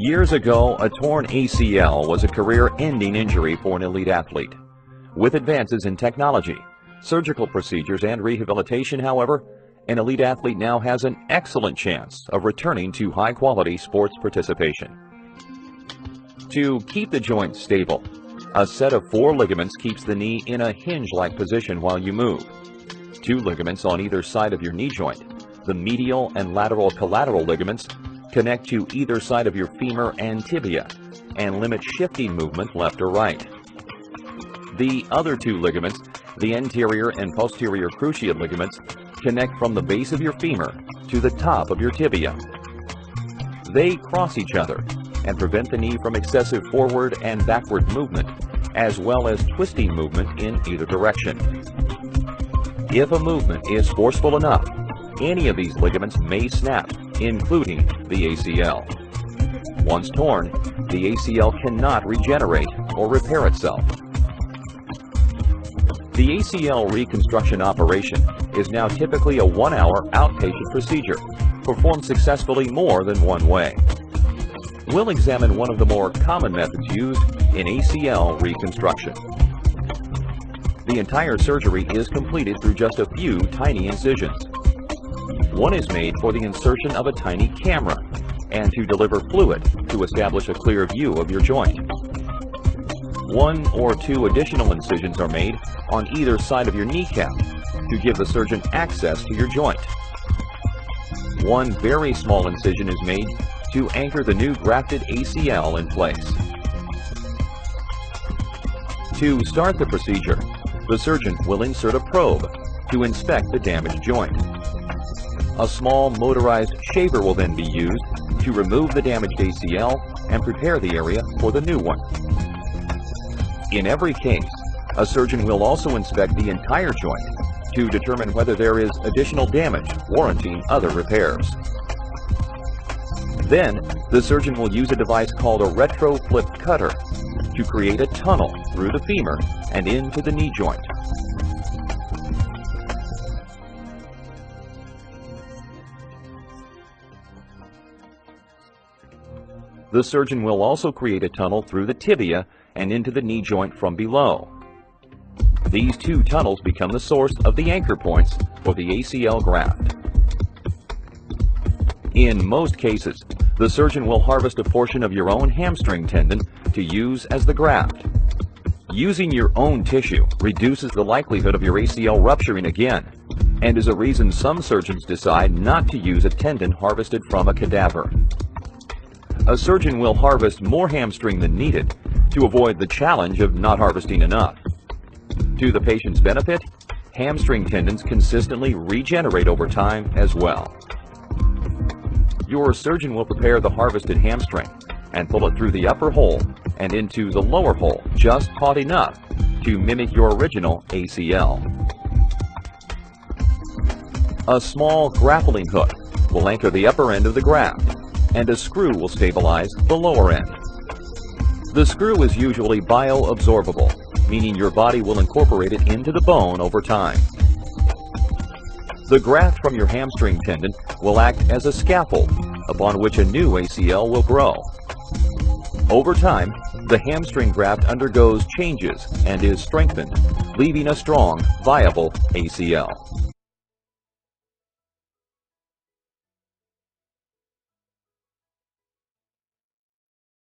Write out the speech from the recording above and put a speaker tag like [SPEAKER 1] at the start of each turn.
[SPEAKER 1] Years ago, a torn ACL was a career-ending injury for an elite athlete. With advances in technology, surgical procedures, and rehabilitation, however, an elite athlete now has an excellent chance of returning to high-quality sports participation. To keep the joint stable, a set of 4 ligaments keeps the knee in a hinge-like position while you move. 2 ligaments on either side of your knee joint, the medial and lateral collateral ligaments, connect to either side of your femur and tibia and limit shifting movement left or right. The other 2 ligaments, the anterior and posterior cruciate ligaments, connect from the base of your femur to the top of your tibia. They cross each other and prevent the knee from excessive forward and backward movement, as well as twisting movement in either direction. If a movement is forceful enough, any of these ligaments may snap, including the ACL. Once torn, the ACL cannot regenerate or repair itself. The ACL reconstruction operation is now typically a 1-hour outpatient procedure, performed successfully more than one way. We'll examine one of the more common methods used in ACL reconstruction. The entire surgery is completed through just a few tiny incisions. One is made for the insertion of a tiny camera and to deliver fluid to establish a clear view of your joint. 1 or 2 additional incisions are made on either side of your kneecap to give the surgeon access to your joint. 1 very small incision is made to anchor the new grafted ACL in place. To start the procedure, the surgeon will insert a probe to inspect the damaged joint. A small motorized shaver will then be used to remove the damaged ACL and prepare the area for the new one. In every case, a surgeon will also inspect the entire joint to determine whether there is additional damage warranting other repairs. Then, the surgeon will use a device called a retro-flip cutter to create a tunnel through the femur and into the knee joint. The surgeon will also create a tunnel through the tibia and into the knee joint from below. These 2 tunnels become the source of the anchor points for the ACL graft. In most cases, the surgeon will harvest a portion of your own hamstring tendon to use as the graft. Using your own tissue reduces the likelihood of your ACL rupturing again, and is a reason some surgeons decide not to use a tendon harvested from a cadaver. A surgeon will harvest more hamstring than needed to avoid the challenge of not harvesting enough. To the patient's benefit, hamstring tendons consistently regenerate over time as well. Your surgeon will prepare the harvested hamstring and pull it through the upper hole and into the lower hole just taut enough to mimic your original ACL. A small grappling hook will anchor the upper end of the graft, and a screw will stabilize the lower end. The screw is usually bioabsorbable, meaning your body will incorporate it into the bone over time. The graft from your hamstring tendon will act as a scaffold upon which a new ACL will grow. Over time, the hamstring graft undergoes changes and is strengthened, leaving a strong, viable ACL.